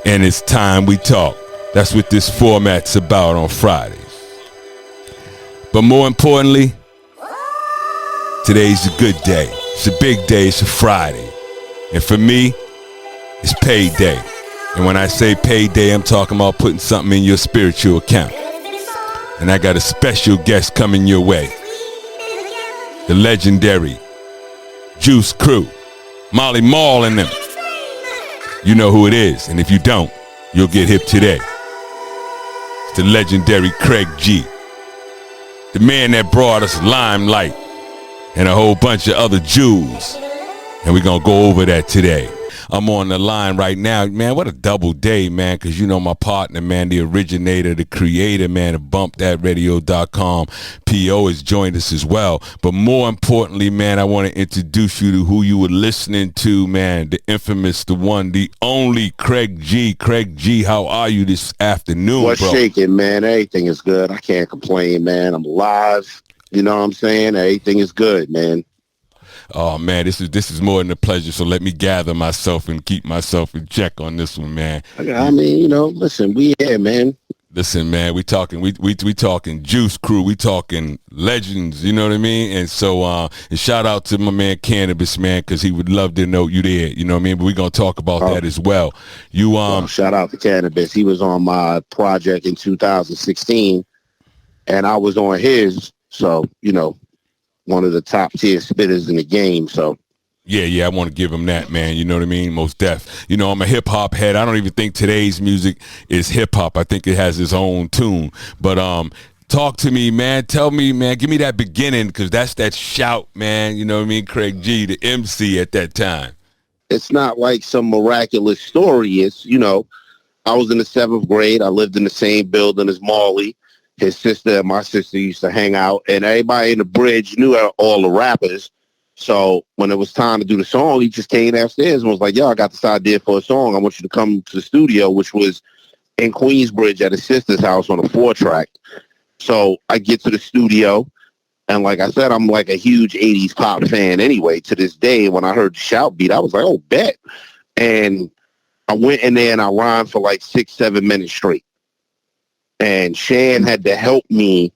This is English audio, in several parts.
and it's time we talk. That's what this format's about on Fridays. But more importantly, today's a good day. It's a big day. It's a Friday. And for me, it's payday. And when I say payday, I'm talking about putting something in your spiritual account. And I got a special guest coming your way. The legendary Juice Crew. Molly Mall and them. You know who it is. And if you don't, you'll get hip today. It's the legendary Craig G. The man that brought us LimeLight and a whole bunch of other jewels. And we're going to go over that today. I'm on the line right now. Man, what a double day, man, because you know my partner, man, the originator, the creator, man, of BumpThatRadio.com. P.O. has joined us as well. But more importantly, man, I want to introduce you to who you were listening to, man, the infamous, the one, the only Craig G. Craig G, how are you this afternoon, What's bro? shaking, man? Everything is good. I can't complain, man. I'm alive. You know what I'm saying? Everything is good, man. Oh, man, this is more than a pleasure, so let me gather myself and keep myself in check on this one, man. I mean, you know, listen, we here, man. Listen, man, we talking Juice Crew, we talking legends, you know what I mean? And so, and shout out to my man Cannabis, man, because he would love to know you there, you know what I mean? But we're going to talk about that as well. Well, shout out to Cannabis. He was on my project in 2016, and I was on his, so, you know, one of the top tier spitters in the game, so. Yeah, I want to give him that, man. You know what I mean? Most def. You know, I'm a hip-hop head. I don't even think today's music is hip-hop. I think it has its own tune. But talk to me, man. Tell me, man. Give me that beginning, because that's that shout, man. You know what I mean? Craig G, the MC at that time. It's not like some miraculous story. It's, you know, I was in the 7th grade. I lived in the same building as Marley. His sister and my sister used to hang out, and everybody in the bridge knew all the rappers. So when it was time to do the song, he just came downstairs and was like, yo, I got this idea for a song. I want you to come to the studio, which was in Queensbridge at his sister's house on a 4-track. So I get to the studio, and like I said, I'm like a huge 80s pop fan anyway. To this day, when I heard the shout beat, I was like, oh, bet. And I went in there and I rhymed for like 6-7 minutes straight. And Shan had to help me,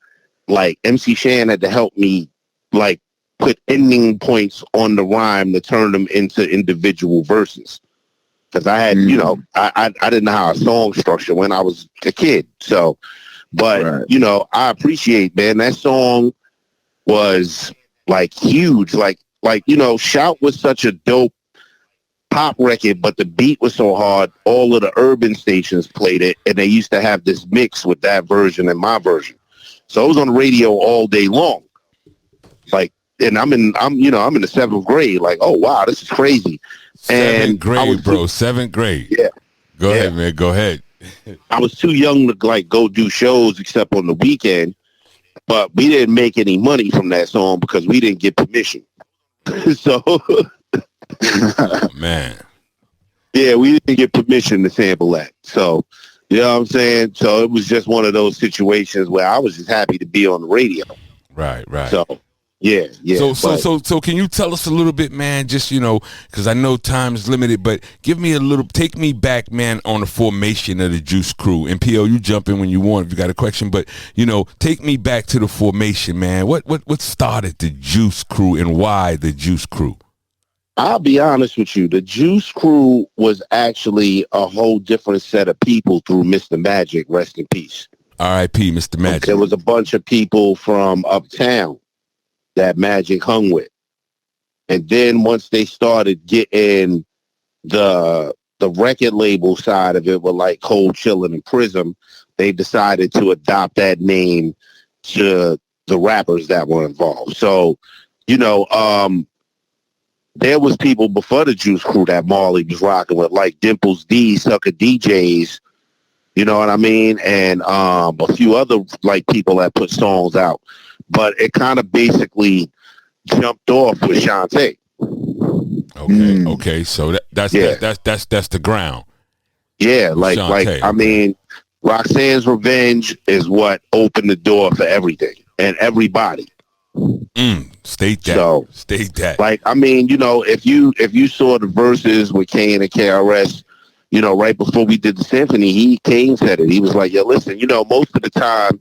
like, MC Shan had to help me, like, put ending points on the rhyme to turn them into individual verses. Because I had, you know, I didn't know how a song structure when I was a kid. So, but, right. You know, I appreciate, man, that song was, like, huge. Like, you know, Shout was such a dope pop record, but the beat was so hard, all of the urban stations played it, and they used to have this mix with that version and my version. So it was on the radio all day long. Like, and I'm in the 7th grade, like, oh wow, this is crazy. Seventh grade. Yeah. Go ahead, man. Go ahead. I was too young to like go do shows except on the weekend, but we didn't make any money from that song because we didn't get permission. So oh, man. Yeah, we didn't get permission to sample that. So, you know what I'm saying? So it was just one of those situations where I was just happy to be on the radio. Right. So, yeah. So can you tell us a little bit, man, just, you know, because I know time is limited, but take me back, man, on the formation of the Juice Crew. And P.O., you jump in when you want if you got a question, but, you know, take me back to the formation, man. What started the Juice Crew and why the Juice Crew? I'll be honest with you. The Juice Crew was actually a whole different set of people through Mr. Magic, rest in peace. R.I.P. Mr. Magic. There was a bunch of people from uptown that Magic hung with. And then once they started getting the record label side of it with like Cold Chillin' and Prism, they decided to adopt that name to the rappers that were involved. So, you know, there was people before the Juice Crew that Marley was rocking with, like Dimples D, Sucker DJs, you know what I mean? And a few other like people that put songs out. But it kind of basically jumped off with Shantae. Okay. So that's the ground. Yeah, like I mean, Roxanne's Revenge is what opened the door for everything and everybody. State that. Like, I mean, you know, if you saw the verses with Kane and KRS, you know, right before we did the symphony, Kane said it. He was like, "Yo, listen, you know, most of the time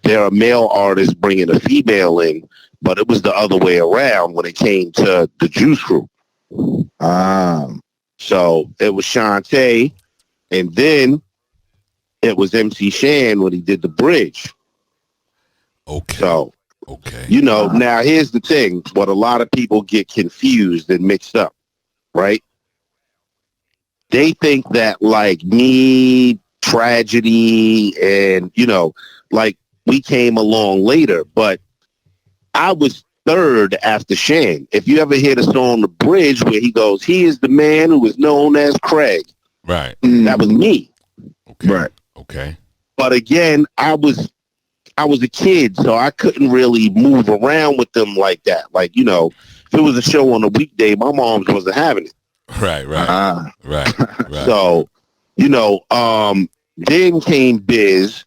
there are male artists bringing a female in, but it was the other way around when it came to the Juice Crew." So it was Shantae, and then it was MC Shan when he did the bridge. Okay. So, okay. You know, now here's the thing. What a lot of people get confused and mixed up, right? They think that like me, Tragedy, and, you know, like we came along later, but I was third after Shan. If you ever hear the song The Bridge where he goes, "He is the man who is known as Craig." Right. That was me. Okay. Right. Okay. But again, I was a kid, so I couldn't really move around with them like that. Like, you know, if it was a show on a weekday, my mom's wasn't having it. Right. Right. So, you know, then came Biz.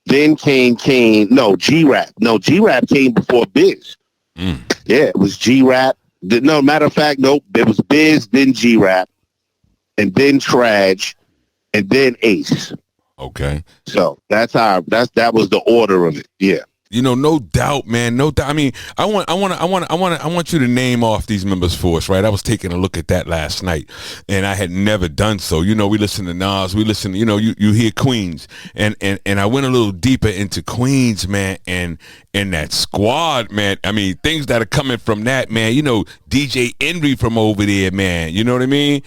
Then came Kane. No, G-Rap. No, G-Rap came before Biz. Yeah, it was G-Rap. No, matter of fact, nope. It was Biz, then G-Rap, and then Traj, and then Ace. Okay. So that was the order of it. Yeah. You know, no doubt, man. No doubt. I mean, I want you to name off these members for us, right? I was taking a look at that last night, and I had never done so. You know, we listen to Nas, we listen. You know, you hear Queens, and I went a little deeper into Queens, man, and that squad, man. I mean, things that are coming from that, man. You know, DJ Envy from over there, man. You know what I mean?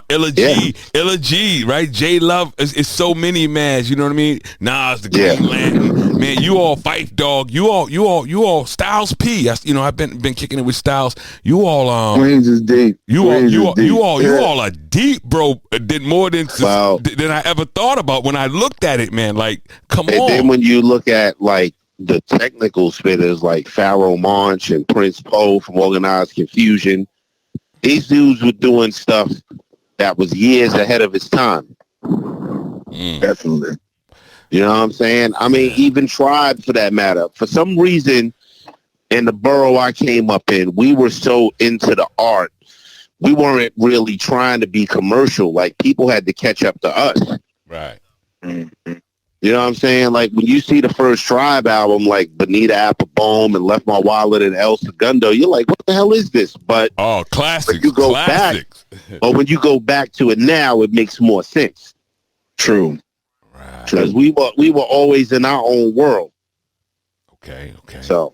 Illa G, right? J Love is so many, man. You know what I mean? Nas, the Green Lantern, man. You all Fife Dog. You all Styles P. I've been kicking it with Styles. You all Queens is deep. You all are deep, bro. Did more than I ever thought about when I looked at it, man. Like, come on. And then when you look at like the technical spitters like Pharaoh Monch and Prince Poe from Organized Confusion, these dudes were doing stuff that was years ahead of its time. Definitely. You know what I'm saying? I mean, even Tribe, for that matter. For some reason, in the borough I came up in, we were so into the art. We weren't really trying to be commercial. Like, people had to catch up to us. Right. Mm-hmm. You know what I'm saying? Like, when you see the first Tribe album, like Bonita Applebone and Left My Wallet and El Segundo, you're like, what the hell is this? But classics. You go back, but when you go back to it now, it makes more sense. True. Because we were always in our own world. Okay. So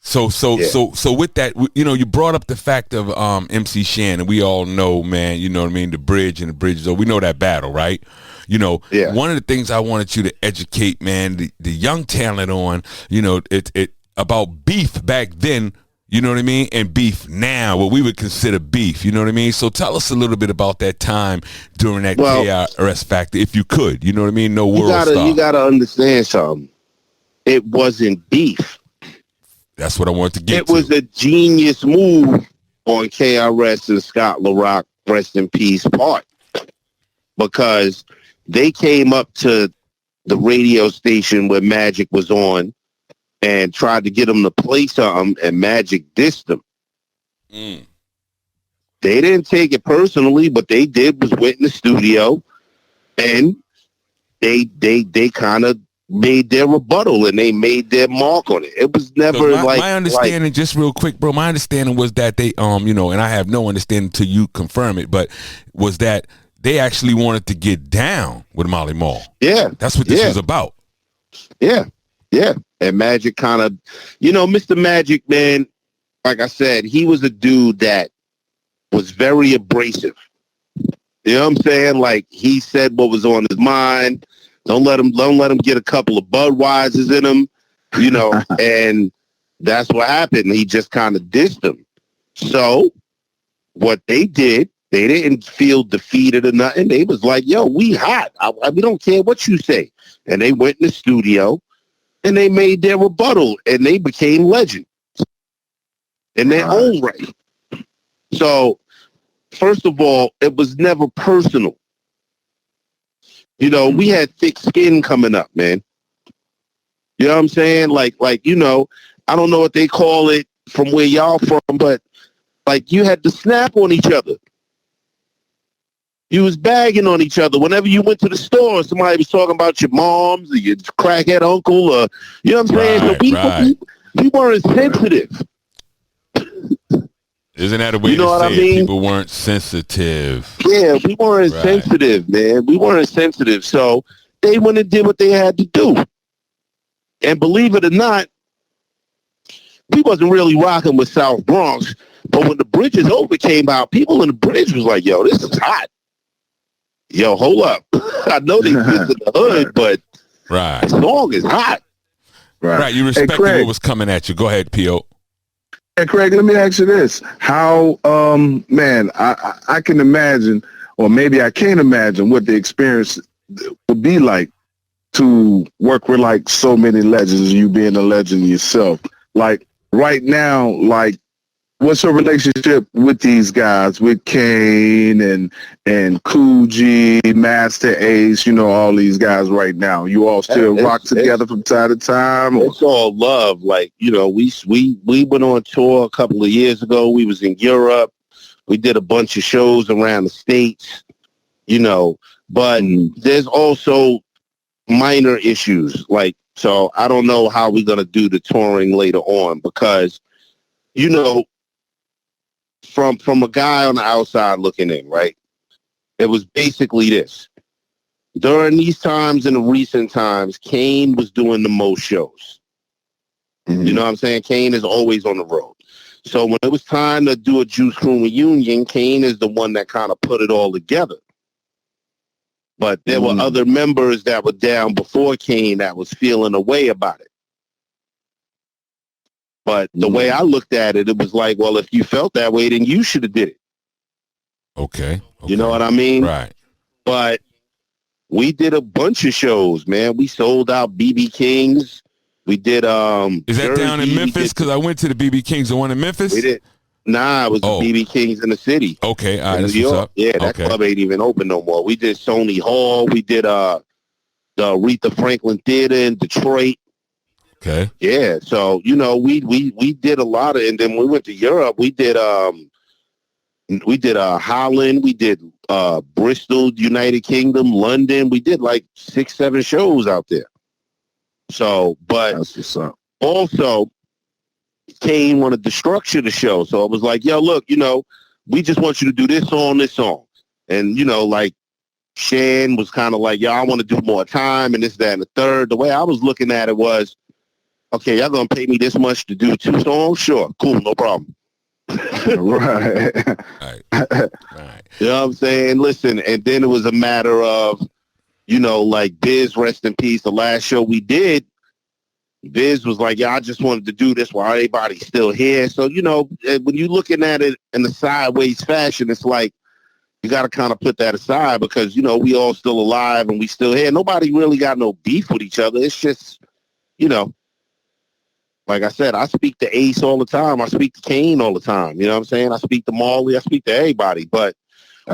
with that, you know, you brought up the fact of MC Shan, and we all know, man, you know what I mean, the bridge and the bridges. So we know that battle, right? You know, one of the things I wanted you to educate, man, the young talent on, you know, it about beef back then. You know what I mean? And beef now, what we would consider beef. You know what I mean? So tell us a little bit about that time during that KRS factor, if you could. You know what I mean? No world star. You gotta understand something. It wasn't beef. That's what I wanted to get to. It was a genius move on KRS and Scott LaRock, rest in peace, part. Because they came up to the radio station where Magic was on and tried to get them to play something, and Magic dissed them. They didn't take it personally, but they went in the studio and they kind of made their rebuttal and they made their mark on it. It was never my understanding, just real quick, bro. My understanding was that they, you know, and I have no understanding until you confirm it, but was that they actually wanted to get down with Molly Mall. Yeah, that's what this was about. Yeah. And Magic kind of, you know, Mr. Magic, man, like I said, he was a dude that was very abrasive. You know what I'm saying? Like, he said what was on his mind. Don't let him get a couple of Budweisers in him, you know, and that's what happened. He just kind of dissed him. So what they did, they didn't feel defeated or nothing. They was like, yo, we hot. We don't care what you say. And they went in the studio and they made their rebuttal, and they became legends in their own right. So, first of all, it was never personal. You know, we had thick skin coming up, man. You know what I'm saying? Like, you know, I don't know what they call it from where y'all from, but like, you had to snap on each other. You was bagging on each other. Whenever you went to the store, somebody was talking about your moms or your crackhead uncle, or you know what I'm saying? So we weren't sensitive. Isn't that a way to say it? People weren't sensitive. Yeah, we weren't sensitive, man. We weren't sensitive. So they went and did what they had to do. And believe it or not, we wasn't really rocking with South Bronx. But when the Bridge Is Over came out, people in the Bridge was like, yo, this is hot. Yo, hold up. I know they exist in the hood, but the song is hot. Right. You respected what was coming at you. Go ahead, P.O. Hey, Craig, let me ask you this. How, man, I can imagine, or maybe I can't imagine what the experience would be like to work with, like, so many legends, you being a legend yourself. Like, right now, like, what's your relationship with these guys, with Kane and Coogee, Master Ace, you know, all these guys right now? You all still rock together from time to time? Or? It's all love. Like, you know, we went on tour a couple of years ago. We was in Europe. We did a bunch of shows around the States, you know, but there's also minor issues. Like, so I don't know how we're going to do the touring later on because, you know, from a guy on the outside looking in, right? It was basically this. During these times, in the recent times, Kane was doing the most shows. You know what I'm saying? Kane is always on the road. So when it was time to do a Juice Crew reunion, Kane is the one that kind of put it all together. But there were other members that were down before Kane that was feeling a way about it. But the way I looked at it, it was like, well, if you felt that way, then you should have did it. Okay. You know what I mean? Right. But we did a bunch of shows, man. We sold out BB King's. We did Is that Jersey. down in Memphis? Because I went to the BB King's, the one in Memphis. We did. Nah, it was the BB King's in the city. Okay, all right, that's New York. what's up. Yeah, that club ain't even open no more. We did Sony Hall. We did the Aretha Franklin Theater in Detroit. Okay. Yeah, so you know we did a lot of, and then we went to Europe. We did Holland. We did Bristol, United Kingdom, London. We did like 6-7 shows out there. So, but that's what's up. Also, Kane wanted to structure the show, so it was like, yo, look, you know, we just want you to do this song, and you know, like Shan was kind of like, yo, I want to do more time and this, that, and the third. The way I was looking at it was, okay, y'all gonna pay me this much to do 2 songs? Sure, cool, no problem. Right. You know what I'm saying? Listen, and then it was a matter of, you know, like Biz, rest in peace, the last show we did, Biz was like, yeah, I just wanted to do this while everybody's still here. So, you know, when you're looking at it in the sideways fashion, it's like, you got to kind of put that aside because, you know, we all still alive and we still here. Nobody really got no beef with each other. It's just, you know, like I said, I speak to Ace all the time. I speak to Kane all the time. You know what I'm saying? I speak to Marley. I speak to everybody. But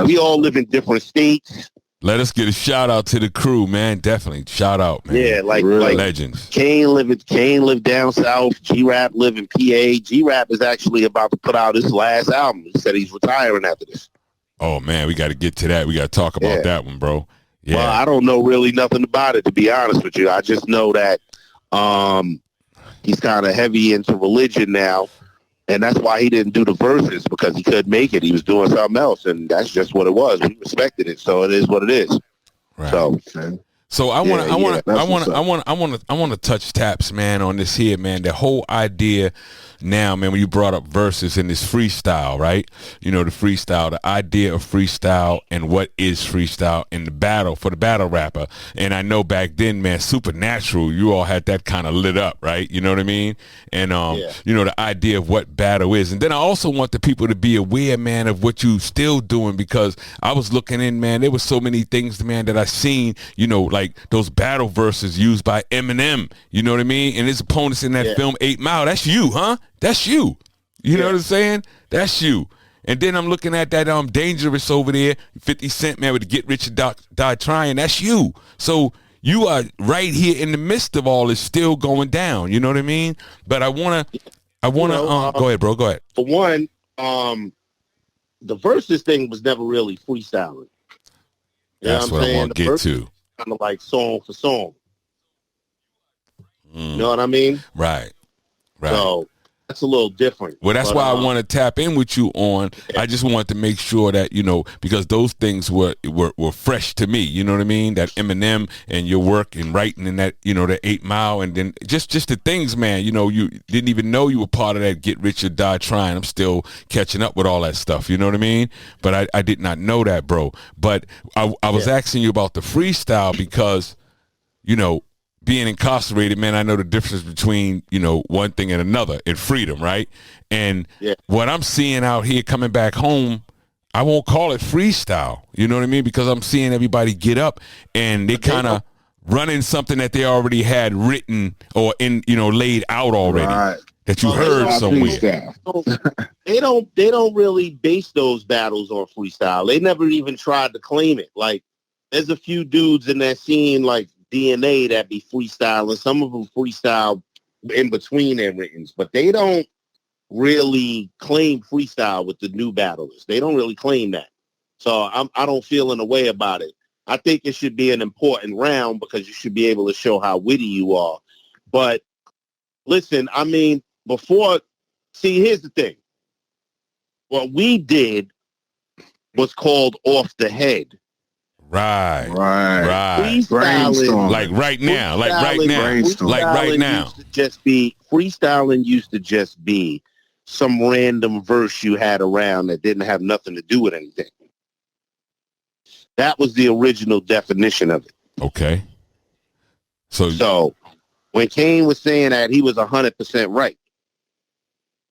we all live in different states. Let us get a shout out to the crew, man. Definitely. Shout out, man. Yeah, like legends. Kane lived down south. G-Rap live in PA. G-Rap is actually about to put out his last album. He said he's retiring after this. Oh, man, we got to get to that. We got to talk about that one, bro. Yeah. Well, I don't know really nothing about it, to be honest with you. I just know that he's kind of heavy into religion now, and that's why he didn't do the verses, because he couldn't make it. He was doing something else, and that's just what it was. We respected it, so it is what it is. Right. So I want to touch taps, man, on this here, man. The whole idea now, man, when you brought up verses in this freestyle, right? You know, the freestyle, the idea of freestyle and what is freestyle in the battle for the battle rapper. And I know back then, man, Supernatural, you all had that kind of lit up, right? You know what I mean? And, you know, the idea of what battle is. And then I also want the people to be aware, man, of what you still doing, because I was looking in, man, there was so many things, man, that I seen, you know, like those battle verses used by Eminem, you know what I mean? And his opponents in that film 8 Mile, that's you, huh? That's you. You know what I'm saying? That's you. And then I'm looking at that Dangerous over there, 50 Cent, man, with the Get Rich or Die Trying. That's you. So you are right here in the midst of all this, still going down. You know what I mean? But I want to, go ahead, bro. Go ahead. For one, the versus thing was never really freestyling. You know That's what what I'm I saying? want to get to. Kind of like song for song. You know what I mean? Right. Right. So that's a little different. Well, that's but, why I want to tap in with you on. Yeah. I just wanted to make sure that, you know, because those things were fresh to me. You know what I mean? That Eminem and your work and writing and that, you know, the 8 Mile and then just the things, man. You know, you didn't even know you were part of that Get Rich or Die Trying. I'm still catching up with all that stuff. You know what I mean? But I did not know that, bro. But I was asking you about the freestyle because, you know, being incarcerated, man, I know the difference between, you know, one thing and another in freedom, right? And what I'm seeing out here coming back home, I won't call it freestyle, you know what I mean? Because I'm seeing everybody get up and they kind of running something that they already had written or in, you know, laid out already that you heard somewhere. They don't really base those battles on freestyle. They never even tried to claim it. Like, there's a few dudes in that scene, like DNA, that be freestyling. Some of them freestyle in between their writtens, but they don't really claim freestyle with the new battlers. They don't really claim that. So I don't feel in a way about it. I think it should be an important round because you should be able to show how witty you are. But listen, I mean, here's the thing. What we did was called Off the Head. Right. Freestyling, like right now. Freestyling used to just be some random verse you had around that didn't have nothing to do with anything. That was the original definition of it. Okay. So when Kane was saying that, he was 100% right.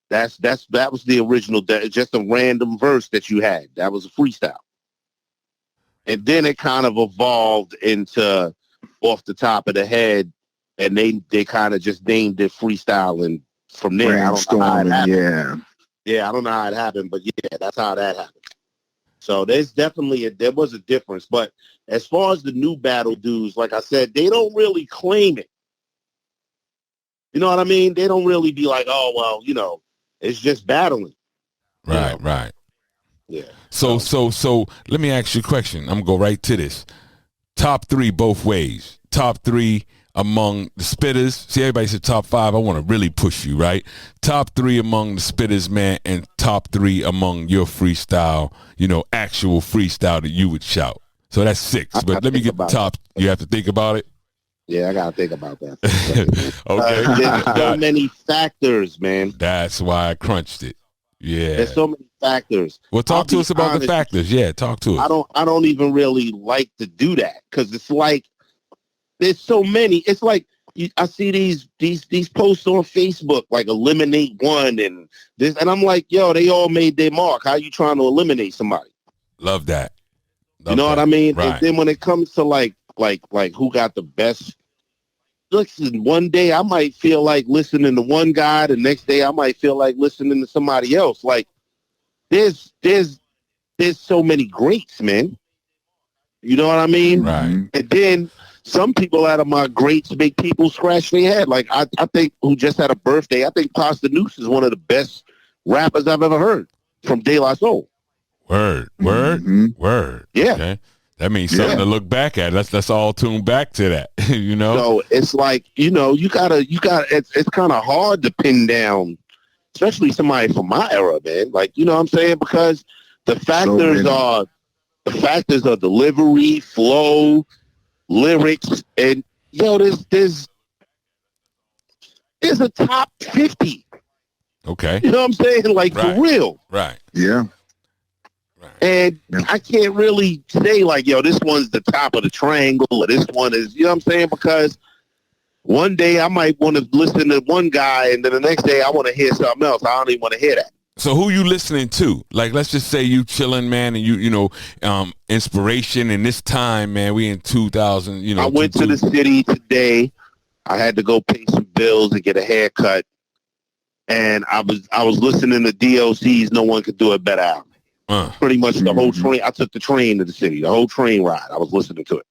That was the original. Just a random verse that you had. That was a freestyle. And then it kind of evolved into Off the Top of the Head, and they kind of just named it freestyling from there. I don't know how it happened. I don't know how it happened, but yeah, that's how that happened. So there's definitely there was a difference. But as far as the new battle dudes, like I said, they don't really claim it. You know what I mean? They don't really be like, oh, well, you know, it's just battling. Right. Yeah. So let me ask you a question. I'm gonna go right to this. Top 3 both ways. Top 3 among the spitters. See, everybody said top 5. I want to really push you, right? Top 3 among the spitters, man, and top 3 among your freestyle, you know, actual freestyle that you would shout. So that's 6. But let me get the top. You have to think about it. Yeah, I gotta think about that. Okay. There's so many factors, man. That's why I crunched it. Yeah. There's so many factors. Well, talk to us about the factors. Yeah, talk to us. I don't even really like to do that because it's like there's so many. It's like I see these posts on Facebook like eliminate one and this, and I'm like, yo, they all made their mark. How you trying to eliminate somebody? Love that. You know what I mean? Right. And then when it comes to like who got the best. Listen, one day I might feel like listening to one guy. The next day I might feel like listening to somebody else. Like there's so many greats, man. You know what I mean? Right. And then some people out of my greats make people scratch their head. Like I think who just had a birthday. I think Pasta Noose is one of the best rappers I've ever heard from De La Soul. Word. Yeah. Okay. That means something to look back at. Let's all tune back to that. You know. So it's like, you know, you gotta. It's kind of hard to pin down, especially somebody from my era, man. Like, you know what I'm saying? Because the factors are delivery, flow, lyrics, and there's a top 50. Okay. You know what I'm saying? Like for real. Right. Yeah. And I can't really say like, yo, this one's the top of the triangle or this one is, you know what I'm saying? Because one day I might want to listen to one guy and then the next day I want to hear something else. I don't even want to hear that. So who you listening to? Like, let's just say you chilling, man, and you know, inspiration in this time, man. We in 2000, you know. I went to the city today. I had to go pay some bills and get a haircut. And I was listening to DOC's No One Could Do It Better album. Pretty much the whole train. I took the train to the city. The whole train ride. I was listening to it.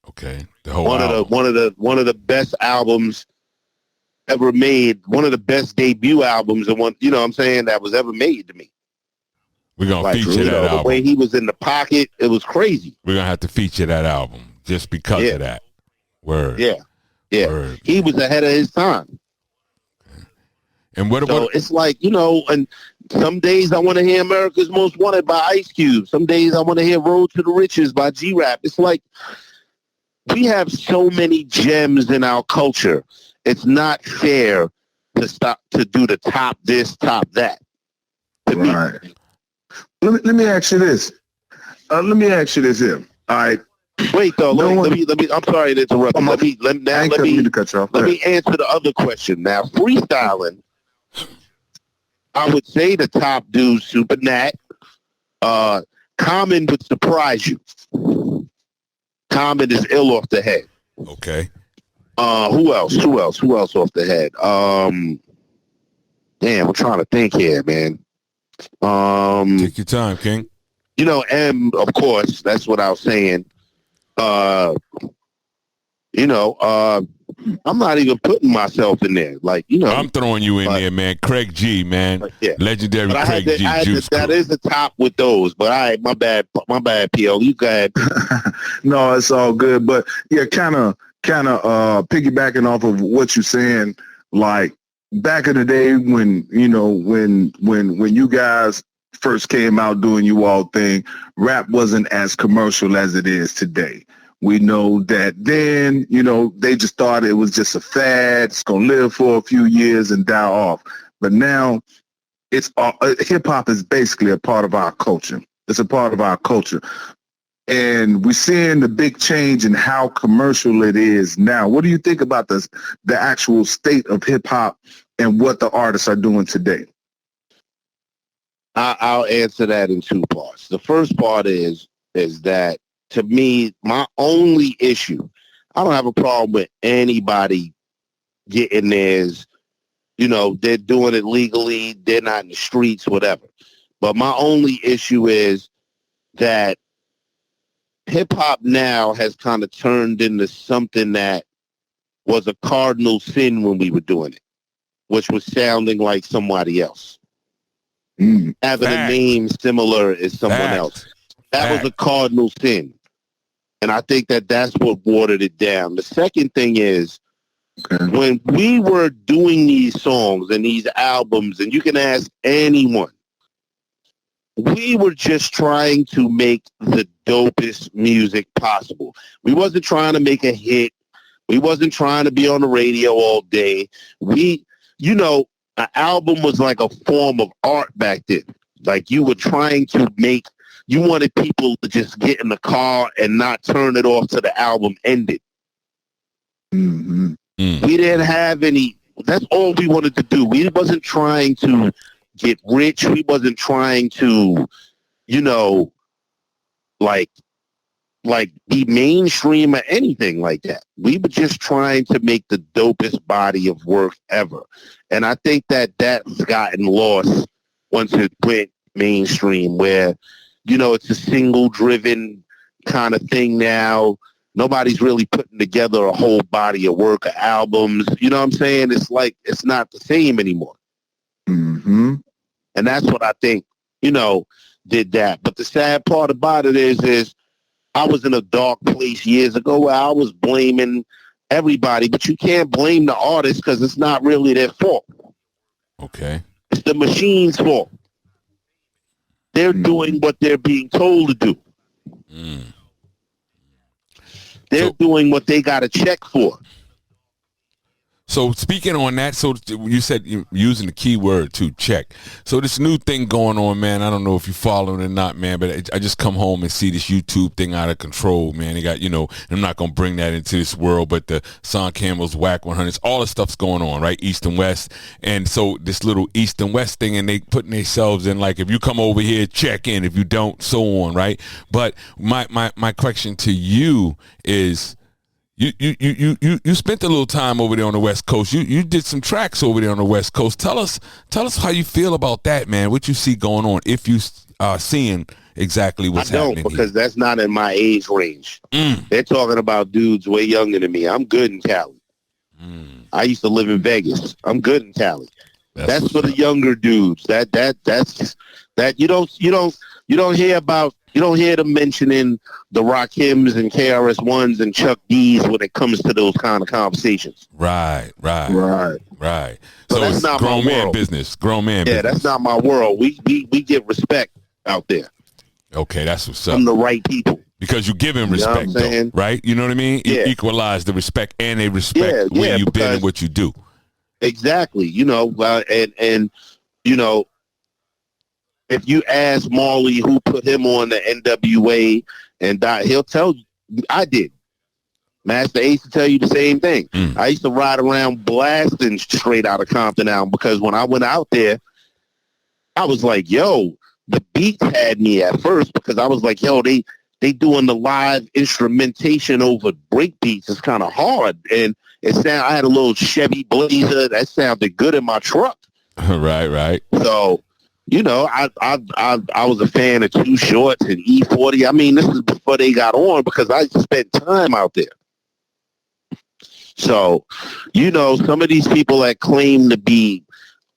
Okay. The whole one of the best albums ever made. One of the best debut albums and one, you know what I'm saying, that was ever made to me. We're gonna feature that album. The way he was in the pocket, it was crazy. We're gonna have to feature that album just because of that. Word. Yeah. Word. He was ahead of his time. And what So it's like, and some days I want to hear America's Most Wanted by Ice Cube. Some days I want to hear Road to the Riches by G-Rap. It's like we have so many gems in our culture. It's not fair to stop to do the top this, top that. Right. Let me ask you this. Let me ask you this here. All right. Wait though. Let me. I'm sorry to interrupt. Let me answer the other question. Now, freestyling. I would say the top dude, Super Nat. Common would surprise you. Common is ill off the head. Okay. Who else off the head? Damn, I'm trying to think here, man. Take your time, King. M, of course, that's what I was saying. I'm not even putting myself in there. I'm throwing you in there, man. Craig G, man. Legendary Craig G. That is the top with those. But all right, my bad, PL. You got No, it's all good. But yeah, kind of piggybacking off of what you're saying, like back in the day when you guys first came out doing you all thing, rap wasn't as commercial as it is today. We know that then, they just thought it was just a fad. It's going to live for a few years and die off. But now it's hip hop is basically a part of our culture. It's a part of our culture. And we're seeing the big change in how commercial it is now. What do you think about the actual state of hip hop and what the artists are doing today? I'll answer that in two parts. The first part is that, to me, my only issue, I don't have a problem with anybody getting theirs. They're doing it legally. They're not in the streets, whatever. But my only issue is that hip hop now has kind of turned into something that was a cardinal sin when we were doing it, which was sounding like somebody else. Having a name similar as someone else. That was a cardinal sin. And I think that's what watered it down. The second thing is, when we were doing these songs and these albums, and you can ask anyone, we were just trying to make the dopest music possible. We wasn't trying to make a hit. We wasn't trying to be on the radio all day. An album was like a form of art back then. Like you were trying to you wanted people to just get in the car and not turn it off till the album ended. Mm-hmm. We didn't have any, that's all we wanted to do. We wasn't trying to get rich. We wasn't trying to, be mainstream or anything like that. We were just trying to make the dopest body of work ever. And I think that's gotten lost once it went mainstream, where it's a single-driven kind of thing now. Nobody's really putting together a whole body of work, of albums. You know what I'm saying? It's like it's not the same anymore. Mm-hmm. And that's what I think, did that. But the sad part about it is I was in a dark place years ago where I was blaming everybody, but you can't blame the artist because it's not really their fault. Okay. It's the machine's fault. They're doing what they're being told to do. They're doing what they got a check for. So speaking on that, so you said you're using the key word to check. So this new thing going on, man, I don't know if you follow it or not, man, but I just come home and see this YouTube thing out of control, man. They got, I'm not going to bring that into this world, but the Son Campbell's Whack 100s, all the stuff's going on, right? East and West. And so this little East and West thing, and they putting themselves in, like, if you come over here, check in. If you don't, so on, right? But my question to you is, You spent a little time over there on the West Coast. You did some tracks over there on the West Coast. Tell us how you feel about that, man. What you see going on, if you are seeing exactly what's happening. I don't, because that's not in my age range. They're talking about dudes way younger than me. I'm good in Cali. I used to live in Vegas. I'm good in Cali. That's for the younger dudes. That's That you don't hear about. You don't hear them mentioning the Rakims and KRS-Ones and Chuck D's when it comes to those kind of conversations. Right. Right. So that's it's not grown my man world. business. Grown man business. Yeah, that's not my world. We get respect out there Okay, that's what's up. from the right people. Because you give him respect, though, right? You know what I mean? You equalize the respect, and they respect where you've been and what you do. Exactly. You know, and you know, if you ask Marley who put him on the NWA and he'll tell you, I did. Master Ace will tell you the same thing. I used to ride around blasting straight out of Compton album because when I went out there, I was like, yo, the beats had me at first because I was like, yo, they doing the live instrumentation over break beats. It's kind of hard. And I had a little Chevy Blazer that sounded good in my truck. Right. So, you know, I was a fan of Too Shorts and E40. I mean, this is before they got on because I spent time out there. So, you know, some of these people that claim to be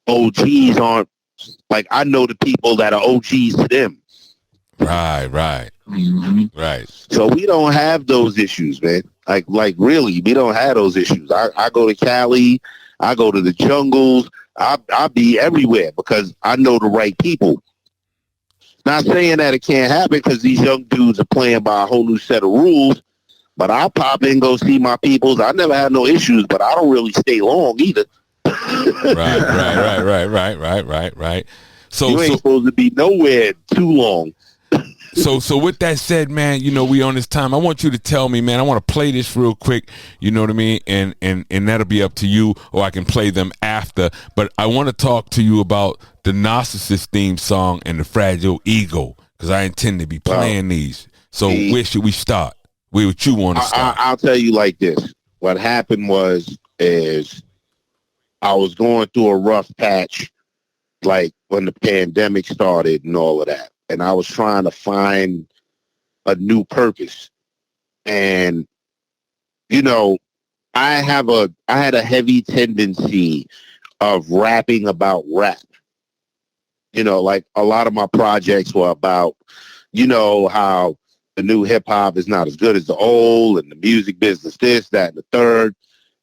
OGs aren't, like, I know the people that are OGs to them. Right. So we don't have those issues, man. Like really, we don't have those issues. I go to Cali, I go to the jungles, I'll be everywhere because I know the right people. Not saying that it can't happen because these young dudes are playing by a whole new set of rules, but I'll pop in, go see my peoples. I never had no issues, but I don't really stay long either. Right. So you ain't supposed to be nowhere too long. So with that said, man, you know, we on this time. I want you to tell me, man, I want to play this real quick, you know what I mean? And that'll be up to you, or I can play them after. But I want to talk to you about the Narcissist theme song and the Fragile Ego, because I intend to be playing these. So where should we start? Where would you want to start? I'll tell you like this. What happened is I was going through a rough patch, like when the pandemic started and all of that. And I was trying to find a new purpose. And, you know, I had a heavy tendency of rapping about rap. You know, like a lot of my projects were about, you know, how the new hip hop is not as good as the old and the music business, this, that, and the third.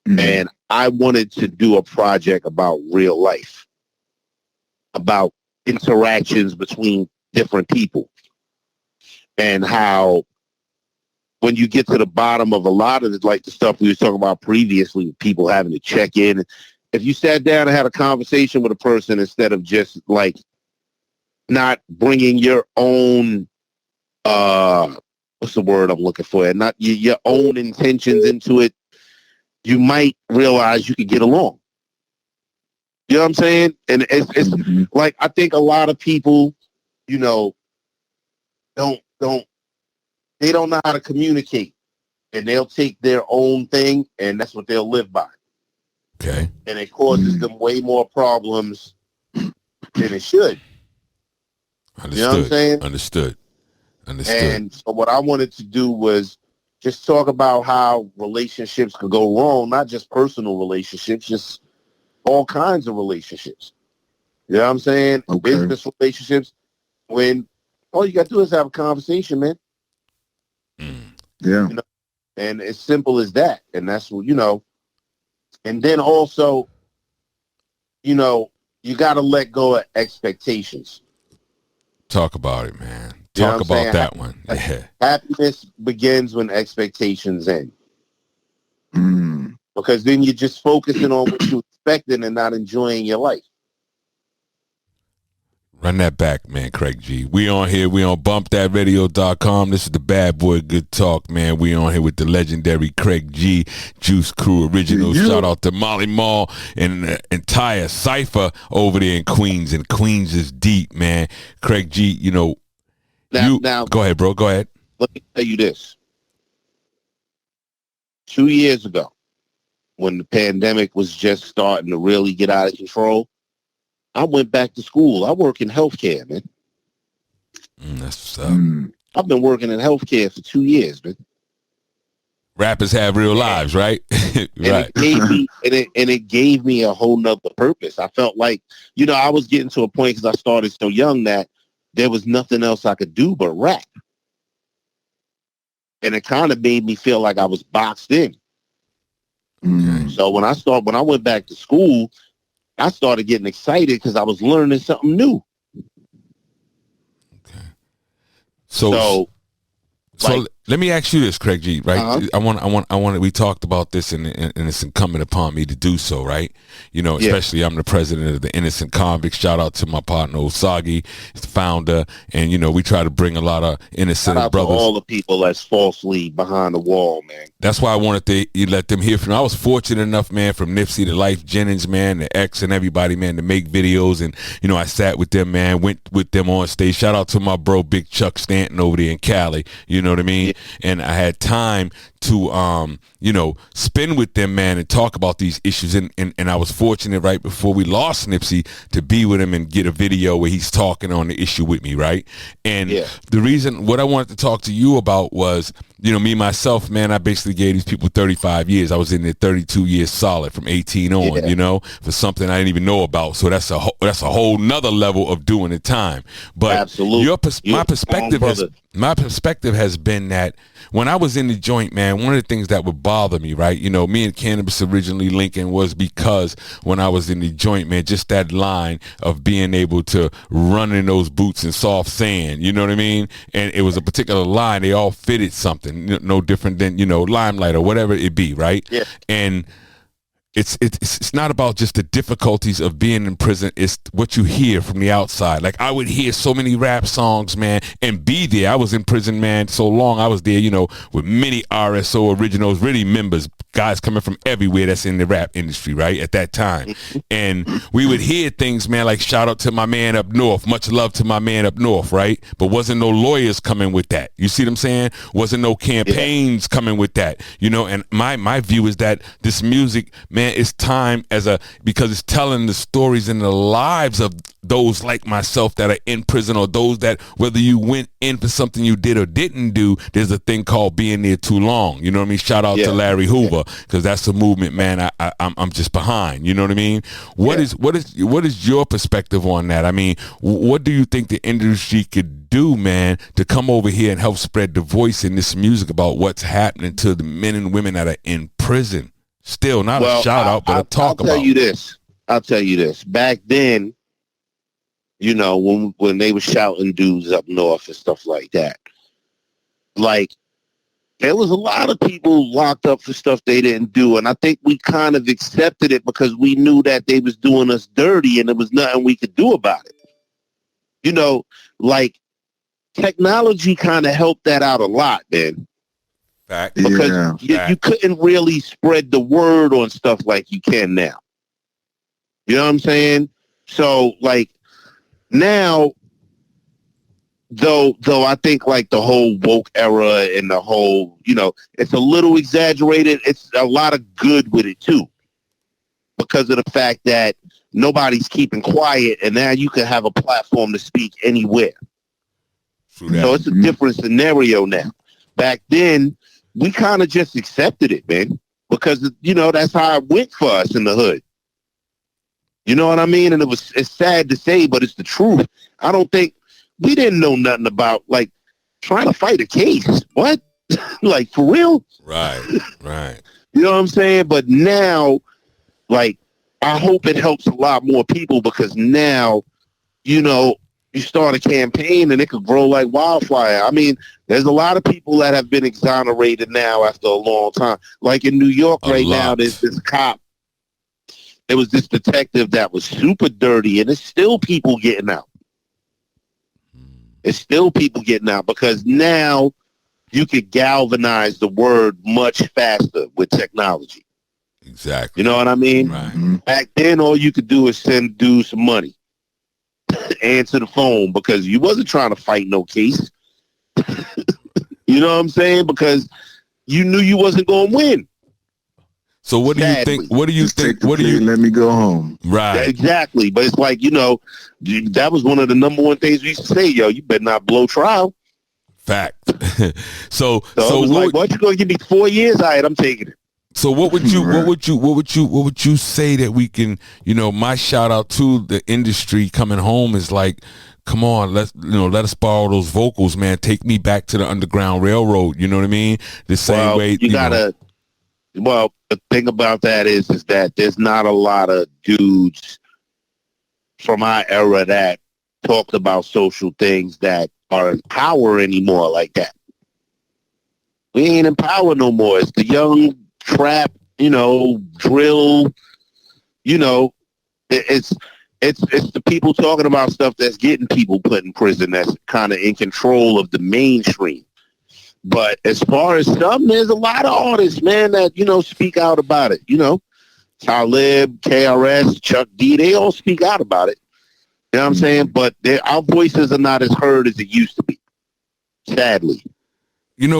Mm-hmm. And I wanted to do a project about real life, about interactions between different people, and how when you get to the bottom of a lot of like the stuff we were talking about previously, people having to check in, if you sat down and had a conversation with a person instead of just like not bringing your own what's the word I'm looking for, and not your own intentions into it, you might realize you could get along. You know what I'm saying? And it's like, I think a lot of people, you know, they don't know how to communicate, and they'll take their own thing and that's what they'll live by. Okay. And it causes them way more problems than it should. Understood. You know what I'm saying? Understood. And so what I wanted to do was just talk about how relationships could go wrong, not just personal relationships, just all kinds of relationships. You know what I'm saying? Okay. Business relationships, when all you got to do is have a conversation, man. Yeah. You know? And as simple as that. And that's what, you know, and then also, you know, you got to let go of expectations. Talk about it, man. Talk about that one. Yeah. Happiness begins when expectations end. Because then you're just focusing on what you're expecting and not enjoying your life. Run that back, man, Craig G. We on here. We on BumpThatRadio.com. This is the Bad Boy Good Talk, man. We on here with the legendary Craig G, Juice Crew Original. Yeah. Shout out to Molly Mall and the entire Cypher over there in Queens. And Queens is deep, man. Craig G, you know. Now, go ahead, bro. Go ahead. Let me tell you this. 2 years ago, when the pandemic was just starting to really get out of control, I went back to school. I work in healthcare, man. That's what's up. I've been working in healthcare for 2 years, man. Rappers have real lives, right? Right. It gave me a whole nother purpose. I felt like, you know, I was getting to a point because I started so young that there was nothing else I could do but rap. And it kind of made me feel like I was boxed in. Mm. So when I went back to school, I started getting excited because I was learning something new. Okay. So like, let me ask you this, Craig G. Right? Uh-huh. I want. We talked about this, and it's incumbent upon me to do so. Right? You know, especially I'm the president of the Innocent Convicts. Shout out to my partner Osagi, he's the founder, and you know we try to bring a lot of innocent shout out brothers. to all the people that's falsely behind the wall, man. That's why I wanted to let them hear from me. I was fortunate enough, man, from Nipsey to Life Jennings, man, to X and everybody, man, to make videos, and you know I sat with them, man, went with them on stage. Shout out to my bro Big Chuck Stanton over there in Cali. You know what I mean? Yeah. And I had time to you know, spend with them, man, and talk about these issues. And I was fortunate right before we lost Nipsey to be with him and get a video where he's talking on the issue with me, right? And the reason what I wanted to talk to you about was, you know, me myself, man, I basically gave these people 35 years. I was in there 32 years solid from 18 on, you know, for something I didn't even know about. So that's a whole nother level of doing the time. But absolutely, my perspective has been that when I was in the joint, man, one of the things that would bother me, right? You know, me and Cannabis originally linking was because when I was in the joint, man, just that line of being able to run in those boots in soft sand, you know what I mean? And it was a particular line. They all fitted something, no different than, you know, LimeLight or whatever it be, right? Yeah. And it's not about just the difficulties of being in prison. It's what you hear from the outside. Like I would hear so many rap songs, man, and be there. I was in prison, man, so long. I was there, you know, with many RSO originals, really members, guys coming from everywhere that's in the rap industry, right, at that time. And we would hear things, man, like shout out to my man up north, much love to my man up north, right? But wasn't no lawyers coming with that. You see what I'm saying? Wasn't no campaigns coming with that, you know? And my view is that this music, man, it's time because it's telling the stories and the lives of those like myself that are in prison, or those that, whether you went in for something you did or didn't do, there's a thing called being there too long. You know what I mean? Shout out to Larry Hoover, because that's a movement, man. I'm just behind. You know what I mean? What is your perspective on that? I mean, what do you think the industry could do, man, to come over here and help spread the voice in this music about what's happening to the men and women that are in prison? Still not a shout out, but a talk about. I'll tell you this. Back then, you know, when they were shouting dudes up north and stuff like that, like there was a lot of people locked up for stuff they didn't do. And I think we kind of accepted it because we knew that they was doing us dirty and there was nothing we could do about it. You know, like technology kind of helped that out a lot, man. Fact. Because you couldn't really spread the word on stuff like you can now. You know what I'm saying? So like now, though I think like the whole woke era and the whole, you know, it's a little exaggerated. It's a lot of good with it too, because of the fact that nobody's keeping quiet, and now you can have a platform to speak anywhere. So it's a different scenario now. Back then, we kind of just accepted it, man, because, you know, that's how it went for us in the hood. You know what I mean? And it's sad to say, but it's the truth. I don't think we didn't know nothing about like trying to fight a case. What? Like for real? Right. You know what I'm saying? But now, like, I hope it helps a lot more people, because now, you know, you start a campaign and it could grow like wildfire. I mean, there's a lot of people that have been exonerated now after a long time. Like in New York now, there's this cop. There was this detective that was super dirty, and it's still people getting out. It's still people getting out because now you could galvanize the word much faster with technology. Exactly. You know what I mean? Right. Back then, all you could do is send dudes some money. Answer the phone, because you wasn't trying to fight no case. You know what I'm saying? Because you knew you wasn't going to win. So what do you think? What do you think? What do you let me go home? Right. Exactly. But it's like, you know, that was one of the number one things we used to say, yo, you better not blow trial. Fact. so it was like, what, you gonna give me 4 years? All right, I'm taking it. So what would you say that we can, you know, my shout out to the industry coming home is like, come on, let us borrow those vocals, man. Take me back to the Underground Railroad. You know what I mean? The same way. You gotta. Well, the thing about that is that there's not a lot of dudes from our era that talked about social things that are in power anymore like that. We ain't in power no more. It's the young trap, drill, it's the people talking about stuff that's getting people put in prison that's kind of in control of the mainstream. But as far as some, there's a lot of artists, man, that, speak out about it. Talib, KRS, Chuck D, they all speak out about it. You know what I'm saying? But our voices are not as heard as it used to be, sadly. Craig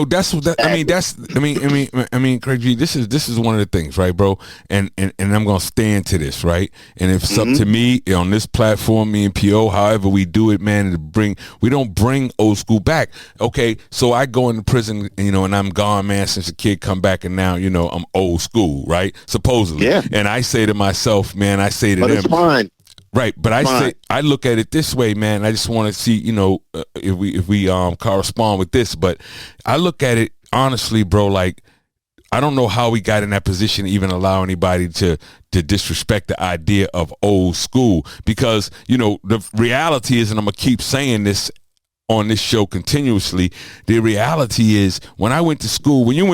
G, this is one of the things, right, bro? And I'm gonna stand to this, right? And if it's up to me on this platform, me and PO, however we do it, man, we don't bring old school back. Okay, so I go into prison, and I'm gone, man, since a kid come back, and now, I'm old school, right? Supposedly. Yeah. And I say to myself, man, but them, it's fine. Right, but I look at it this way, man. I just want to see, if we correspond with this. But I look at it honestly, bro. Like, I don't know how we got in that position to even allow anybody to disrespect the idea of old school, because the reality is, and I'm gonna keep saying this on this show continuously, the reality is, when you went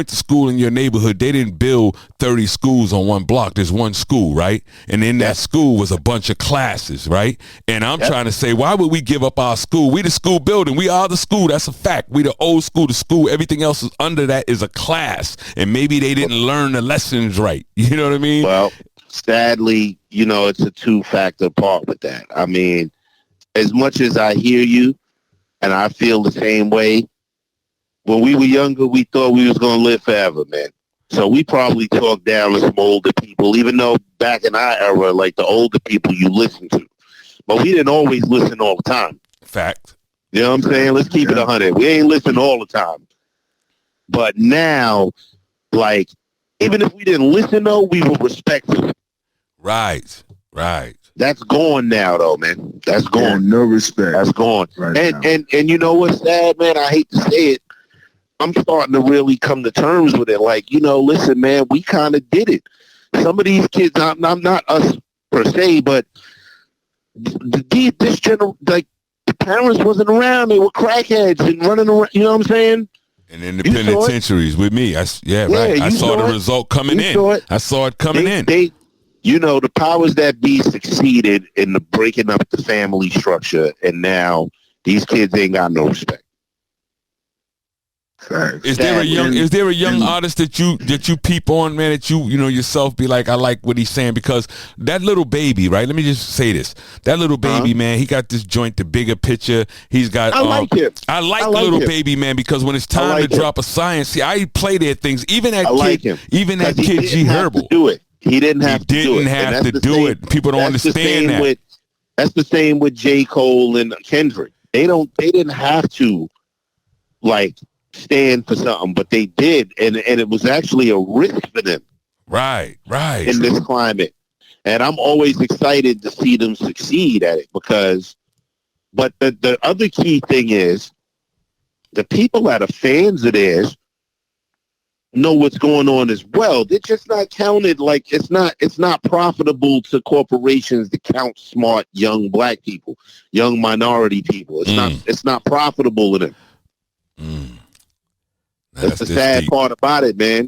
to school in your neighborhood, they didn't build 30 schools on one block. There's one school, right? And in that school was a bunch of classes, right? And I'm trying to say, why would we give up our school? We the school building. We are the school. That's a fact. We the old school, the school. Everything else is under that is a class. And maybe they didn't learn the lessons right. You know what I mean? Well, sadly, it's a two-factor part with that. I mean, as much as I hear you, and I feel the same way. When we were younger, we thought we was going to live forever, man. So we probably talked down to some older people, even though back in our era, like the older people you listen to. But we didn't always listen all the time. Fact. You know what I'm saying? Let's keep it 100. We ain't listening all the time. But now, like, even if we didn't listen, though, we were respectful. Right. That's gone now, though, man. That's gone. Yeah, no respect. That's gone. Right and you know what's sad, man? I hate to say it. I'm starting to really come to terms with it. Like, listen, man, we kind of did it. Some of these kids, I'm not us per se, but this general, like, the parents wasn't around. They were crackheads and running around. You know what I'm saying? In independent centuries with me. Right. I saw the result coming in. I saw it coming in. The powers that be succeeded in the breaking up the family structure, and now these kids ain't got no respect. Is there a young artist that you peep on, man, that you yourself be like, I like what he's saying? Because that little baby, right? Let me just say this. That little baby, man, he got this joint, the bigger picture. He's got I like him. I like little baby, man, because when it's time to drop a science, see, I play their things. Even that kid G Herbal. Do it. He didn't have to do it. He didn't have to do it. People don't understand that. That's the same with J. Cole and Kendrick. They didn't have to, like, stand for something, but they did, and it was actually a risk for them. Right. In this climate. And I'm always excited to see them succeed at it, but the other key thing is the people that are fans of theirs know what's going on as well. They're just not counted. Like, it's not profitable to corporations to count smart young black people, young minority people. It's not profitable to them. That's the sad part about it, man.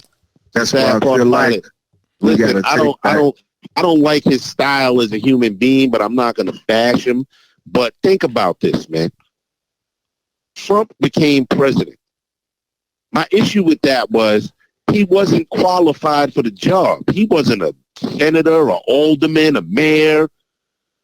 That's the sad part about it. Listen, I don't like his style as a human being, but I'm not going to bash him. But think about this, man. Trump became president. My issue with that was he wasn't qualified for the job. He wasn't a senator, an alderman, a mayor.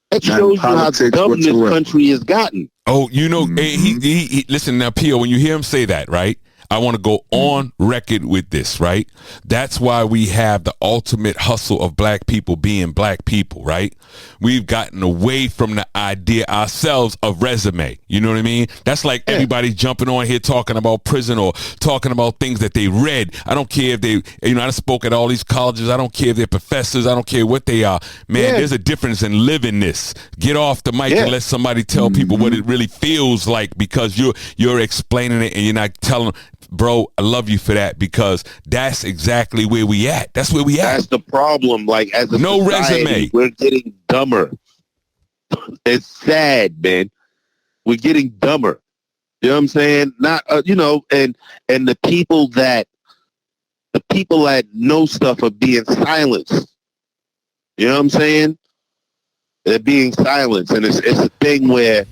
That shows you how dumb this country has gotten. Oh, he listen now, Pio, when you hear him say that, right? I want to go on record with this, right? That's why we have the ultimate hustle of black people being black people, right? We've gotten away from the idea ourselves of resume. You know what I mean? That's like everybody jumping on here talking about prison or talking about things that they read. I don't care if they, I spoke at all these colleges. I don't care if they're professors. I don't care what they are. Man, there's a difference in living this. Get off the mic and let somebody tell people what it really feels like, because you're explaining it and you're not telling them. Bro, I love you for that, because that's exactly where we at. That's where we at. That's the problem. Like, as a society, resume. We're getting dumber. It's sad, man. We're getting dumber. You know what I'm saying? Not, and the people that know stuff are being silenced. You know what I'm saying? They're being silenced, and it's a thing where,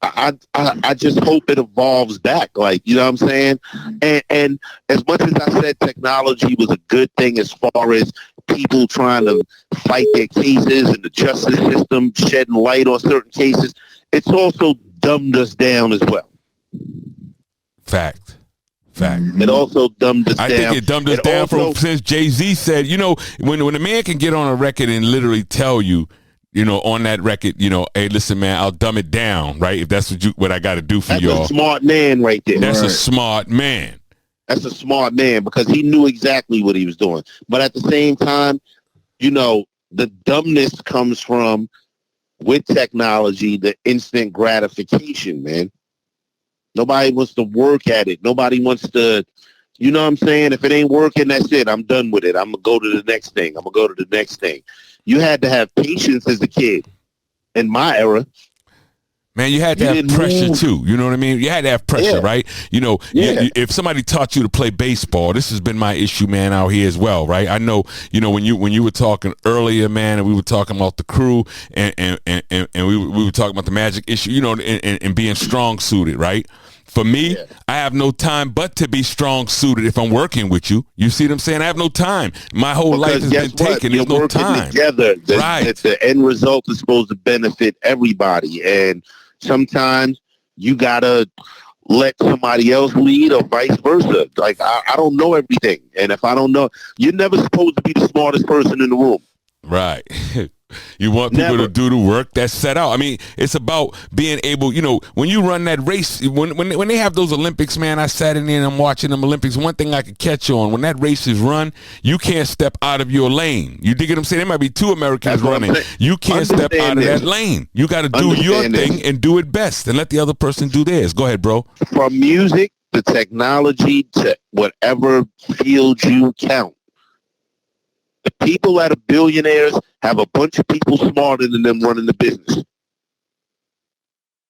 I just hope it evolves back. Like, you know what I'm saying? And as much as I said technology was a good thing as far as people trying to fight their cases and the justice system shedding light on certain cases, it's also dumbed us down as well. Fact. It also dumbed us down. I think it dumbed us down since Jay-Z said, when a man can get on a record and literally tell you, on that record, hey, listen, man, I'll dumb it down, right? If that's what I got to do for y'all. That's a smart man right there. That's a smart man. That's a smart man, because he knew exactly what he was doing. But at the same time, the dumbness comes from, with technology, the instant gratification, man. Nobody wants to work at it. Nobody wants to, you know what I'm saying? If it ain't working, that's it. I'm done with it. I'm going to go to the next thing. You had to have patience as a kid in my era. Man, you had to have pressure too. You know what I mean? You had to have pressure, right? If somebody taught you to play baseball, this has been my issue, man, out here as well, right? I know, when you were talking earlier, man, and we were talking about the crew and we were talking about the Magic issue, and being strong suited, right? For me, I have no time but to be strong suited if I'm working with you. You see what I'm saying? I have no time. My whole life has been taken. There's no time. Together. Right. The end result is supposed to benefit everybody. And sometimes you got to let somebody else lead or vice versa. Like, I don't know everything. And if I don't know, you're never supposed to be the smartest person in the room. Right. You want people to do the work that's set out. I mean, it's about being able, when you run that race, when they have those Olympics, man, I sat in there and I'm watching them Olympics. One thing I could catch on, when that race is run, you can't step out of your lane. You dig what I'm saying? There might be two Americans running. You can't step out of that lane. You got to do your thing and do it best and let the other person do theirs. Go ahead, bro. From music to technology to whatever field you count. The people that are billionaires have a bunch of people smarter than them running the business.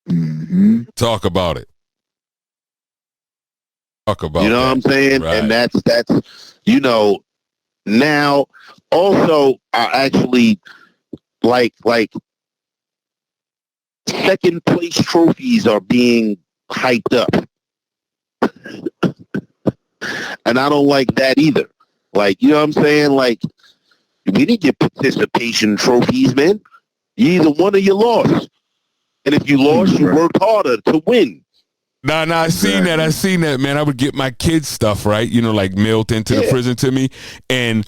Mm-hmm. Talk about it. What I'm saying? Right. And that's now also I actually like second place trophies are being hyped up. And I don't like that either. Like, you know what I'm saying? Like, we didn't get participation trophies, man. You either won or you lost. And if you lost, you worked harder to win. Nah, I seen that, man. I would get my kids stuff, right? like mailed into the prison to me. And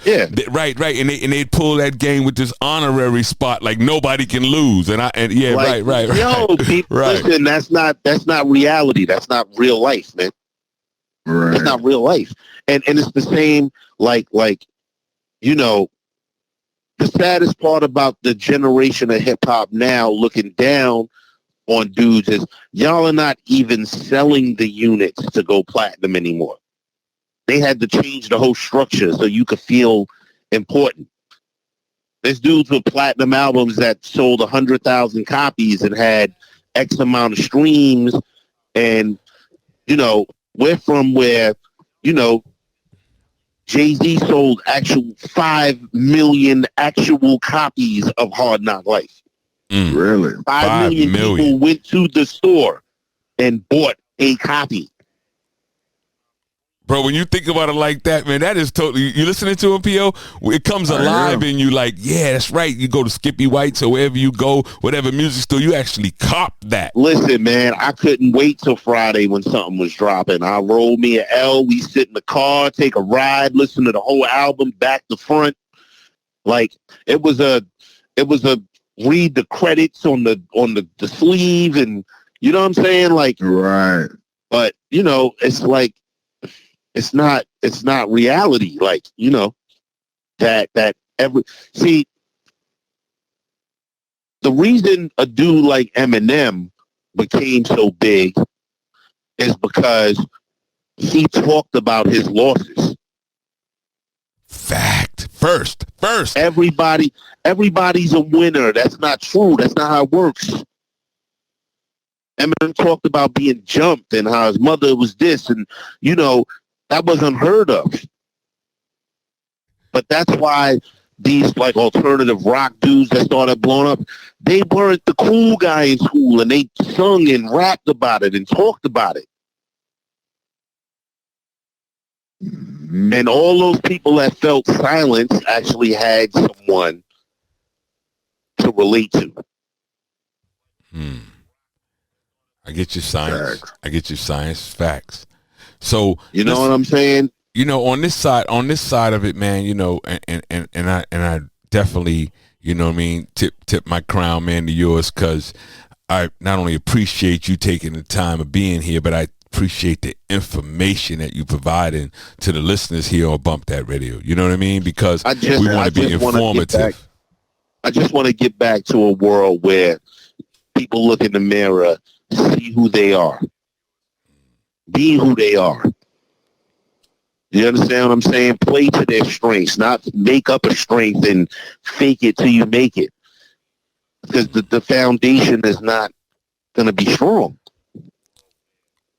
right. And they'd pull that game with this honorary spot, like nobody can lose. Right. Yo, people, listen, that's not reality. That's not real life, man. Right. That's not real life. And it's the same, the saddest part about the generation of hip hop now looking down on dudes is y'all are not even selling the units to go platinum anymore. They had to change the whole structure so you could feel important. There's dudes with platinum albums that sold 100,000 copies and had X amount of streams. And, we're from where, Jay-Z sold actual 5 million actual copies of Hard Knock Life. Really? 5 million people went to the store and bought a copy. Bro, when you think about it like that, man, that is totally, you listening to him, P.O.? It comes alive in you like, yeah, that's right. You go to Skippy White's or wherever you go, whatever music store, you actually cop that. Listen, man, I couldn't wait till Friday when something was dropping. I rolled me an L, we sit in the car, take a ride, listen to the whole album back to front. Like, it was a read the credits on the sleeve, and you know what I'm saying? Like, Right. but, you know, it's like, it's not reality. Like, you know, the reason a dude like Eminem became so big is because he talked about his losses. Fact. First. Everybody's a winner. That's not true. That's not how it works. Eminem talked about being jumped and how his mother was this, and, you know, that was unheard of. But that's why these like alternative rock dudes that started blowing up, they weren't the cool guy in school, and they sung and rapped about it and talked about it. Mm-hmm. And all those people that felt silence actually had someone to relate to. I get your science. Facts. I get your science. Facts. So You know what I'm saying? You know, on this side of it, man, you know, and I definitely, you know what I mean, tip my crown, man, to yours, because I not only appreciate you taking the time of being here, but I appreciate the information that you providing to the listeners here on Bump That Radio. You know what I mean? Because we want to be informative. I just want to get back to a world where people look in the mirror, see who they are, be who they are. You understand what I'm saying? Play to their strengths, not make up a strength and fake it till you make it. Because the foundation is not going to be strong.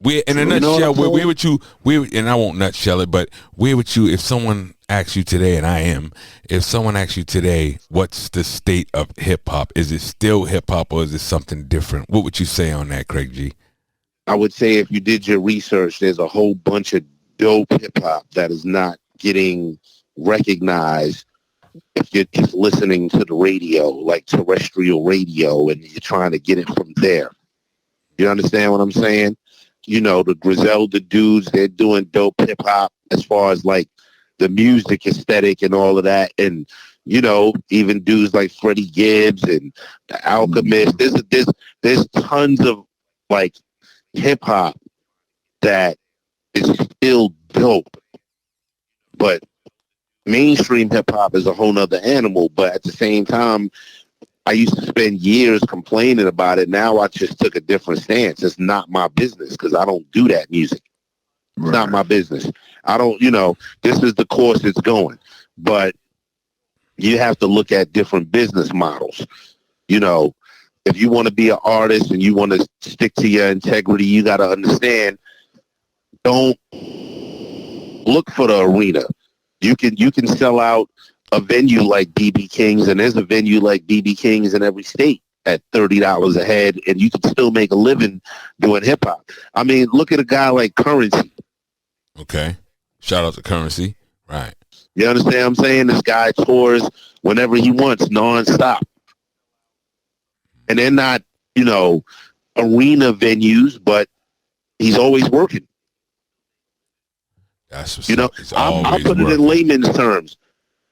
We're in a nutshell. Where would you? And I won't nutshell it, but where would you? If someone asks you today, and if someone asks you today, what's the state of hip hop? Is it still hip hop, or is it something different? What would you say on that, Craig G? I would say if you did your research, there's a whole bunch of dope hip hop that is not getting recognized if you're just listening to the radio, like terrestrial radio, and you're trying to get it from there. You understand what I'm saying? You know, the Griselda dudes, they're doing dope hip hop as far as like the music aesthetic and all of that. And, you know, even dudes like Freddie Gibbs and the Alchemist. There's tons of like hip hop that is still dope. But mainstream hip hop is a whole nother animal. But at the same time, I used to spend years complaining about it. Now I just took a different stance. It's not my business because I don't do that music. It's not my business. I don't, you know, this is the course it's going. But you have to look at different business models. You know, if you want to be an artist and you want to stick to your integrity, you got to understand, don't look for the arena. You can sell out a venue like BB King's, and there's a venue like BB King's in every state at $30 a head, and you can still make a living doing hip hop. I mean, look at a guy like Currency. Okay. Shout out to Currency. Right. You understand what I'm saying? This guy tours whenever he wants, nonstop. And they're not, you know, arena venues, but he's always working. That's what's you know. I'll put it in layman's terms.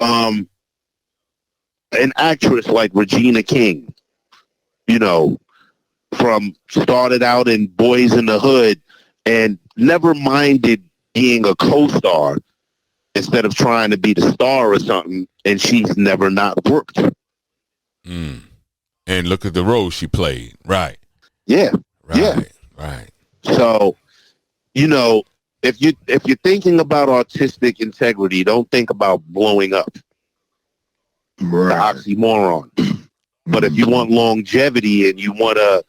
An actress like Regina King, you know, from started out in Boys in the Hood and never minded being a co-star instead of trying to be the star or something, and she's never not worked. And look at the role she played. Right. Yeah. Right. Yeah. Right. So, you know, if you're thinking about artistic integrity, don't think about blowing up. Right. The oxymoron. But if you want longevity and you want a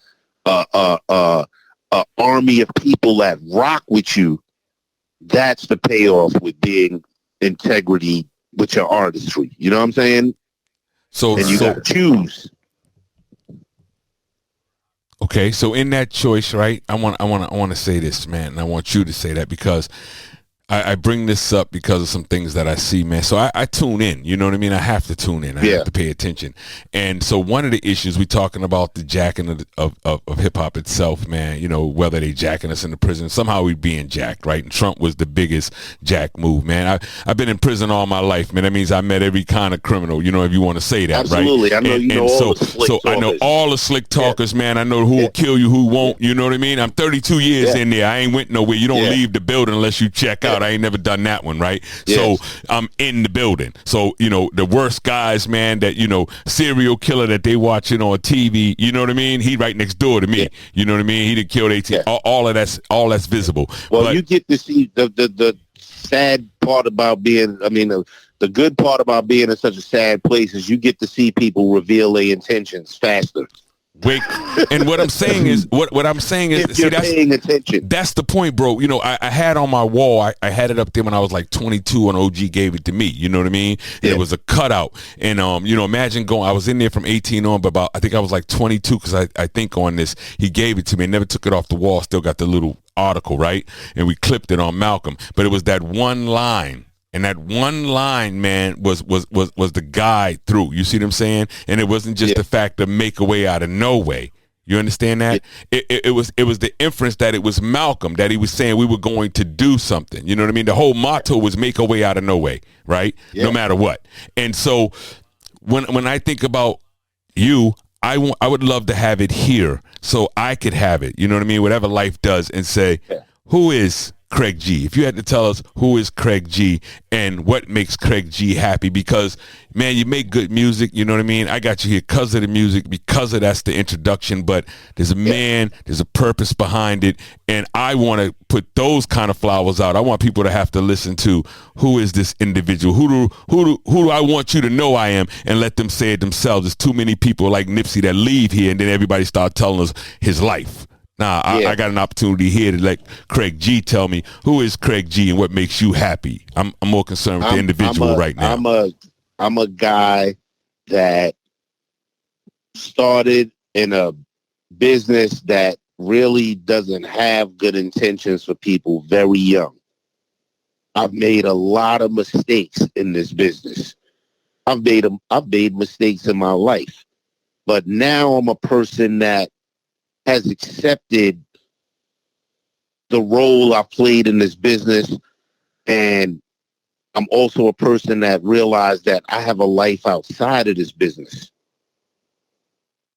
army of people that rock with you, that's the payoff with being integrity with your artistry. You know what I'm saying? And you got to choose. Okay, so in that choice, right? I want to say this, man, and I want you to say that because I bring this up because of some things that I see, man. So I tune in, you know what I mean? I have to tune in. I have to pay attention. And so one of the issues, we talking about the jacking of hip hop itself, man, you know, whether they jacking us in the prison, somehow we being jacked, right? And Trump was the biggest jack move, man. I've been in prison all my life, man. That means I met every kind of criminal, you know, if you want to say that, Absolutely. right? I know and, you know all the slick so I know all the slick talkers, man. I know who will kill you, who won't, you know what I mean? I'm 32 years in there. I ain't went nowhere. You don't leave the building unless you check out. I ain't never done that one, right? So I'm in the building. So, you know, the worst guys, man, that, you know, serial killer that they watching on TV, you know what I mean? He right next door to me. You know what I mean? He done killed 18. All that's visible. Well, but you get to see the sad part about being, I mean, the good part about being in such a sad place is you get to see people reveal their intentions faster. Wait, and what I'm saying is, what I'm saying is, if you're paying attention. That's the point, bro. You know, I had on my wall, I had it up there when I was like 22 and OG gave it to me, you know what I mean? And it was a cutout. And, you know, imagine I was in there from 18 on, but I think I was like 22 because I think on this, he gave it to me, never took it off the wall, still got the little article, right? And we clipped it on Malcolm. But it was that one line. And that one line, man, was the guide through. You see what I'm saying? And it wasn't just the fact of make a way out of no way. You understand that? It was the inference that it was Malcolm, that he was saying we were going to do something. You know what I mean? The whole motto was make a way out of no way, right? No matter what. And so when I think about you, I would love to have it here so I could have it. You know what I mean? Whatever life does, and say, who is Craig G? If you had to tell us who is Craig G and what makes Craig G happy, because man, you make good music, you know what I mean? I got you here because of the music, because of that's the introduction, but there's a man, there's a purpose behind it, and I want to put those kind of flowers out. I want people to have to listen to who is this individual, who do I want you to know I am, and let them say it themselves. There's too many people like Nipsey that leave here and then everybody start telling us his life. Nah, I got an opportunity here to let Craig G tell me who is Craig G and what makes you happy. I'm more concerned with the individual right now. I'm a guy that started in a business that really doesn't have good intentions for people very young. I've made a lot of mistakes in this business. I've made mistakes in my life, but now I'm a person that has accepted the role I played in this business, and I'm also a person that realized that I have a life outside of this business.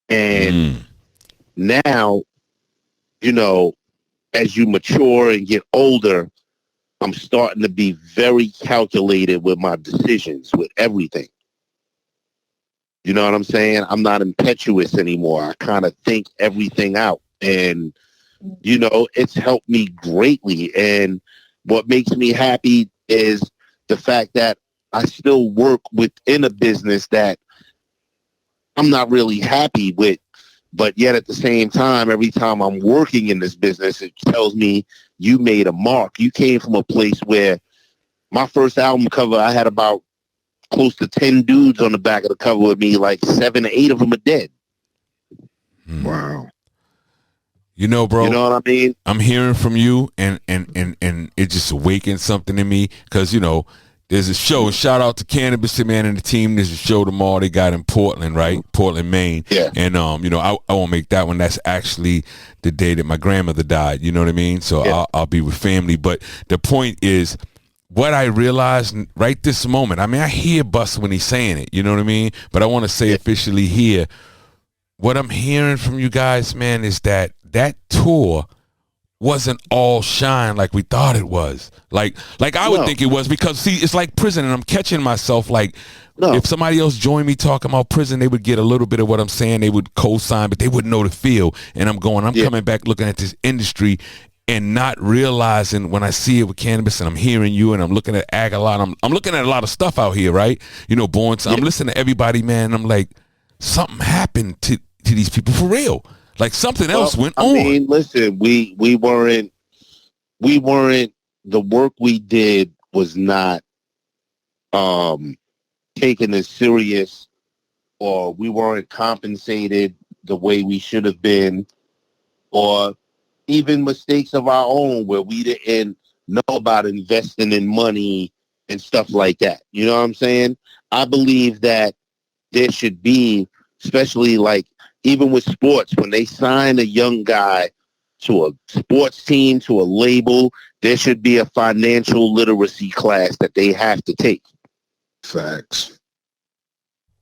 And now, you know, as you mature and get older, I'm starting to be very calculated with my decisions, with everything. You know what I'm saying? I'm not impetuous anymore. I kind of think everything out. And, you know, it's helped me greatly. And what makes me happy is the fact that I still work within a business that I'm not really happy with. But yet at the same time, every time I'm working in this business, it tells me you made a mark. You came from a place where my first album cover, I had about close to 10 dudes on the back of the cover with me, like 7 or 8 of them are dead. Wow. You know, bro, you know what I mean? I'm hearing from you, and it just awakens something in me, because, you know, there's a show, shout out to Cannabis Man and the team. There's a show tomorrow they got in Portland, right? Portland, Maine. Yeah. And, you know, I won't make that one. That's actually the day that my grandmother died. You know what I mean? So I'll be with family. But the point is, what I realized right this moment, I mean, I hear Bus when he's saying it, you know what I mean? But I want to say officially here, what I'm hearing from you guys, man, is that tour wasn't all shine like we thought it was. Like I would think it was, because, see, it's like prison, and I'm catching myself like, if somebody else joined me talking about prison, they would get a little bit of what I'm saying. They would co-sign, but they wouldn't know the feel. And I'm coming back looking at this industry and not realizing, when I see it with cannabis, and I'm hearing you, and I'm looking at Ag a lot. I'm looking at a lot of stuff out here, right? You know, I'm listening to everybody, man. And I'm like, something happened to these people for real. Like something else went on. I mean, listen, we weren't, the work we did was not taken as serious, or we weren't compensated the way we should have been, or even mistakes of our own where we didn't know about investing in money and stuff like that. You know what I'm saying? I believe that there should be, especially like even with sports, when they sign a young guy to a sports team, to a label, there should be a financial literacy class that they have to take. Facts.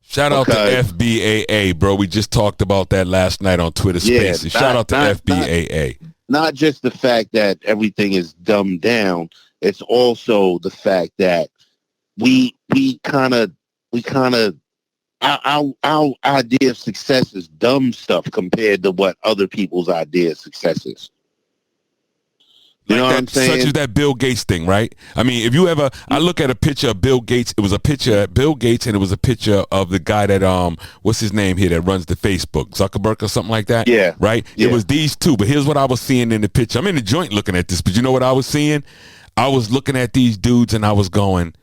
Shout out to FBAA, bro. We just talked about that last night on Twitter Spaces. Shout out to FBAA. Not just the fact that everything is dumbed down, it's also the fact that we kind of our idea of success is dumb stuff compared to what other people's idea of success is. You know what I'm saying? Such as that Bill Gates thing, right? I mean, if you ever, I look at a picture of Bill Gates. It was a picture of Bill Gates, and it was a picture of the guy that what's his name here that runs the Facebook, Zuckerberg or something like that. Yeah. Right. Yeah. It was these two, but here's what I was seeing in the picture. I'm in the joint looking at this, but you know what I was seeing? I was looking at these dudes, and I was going,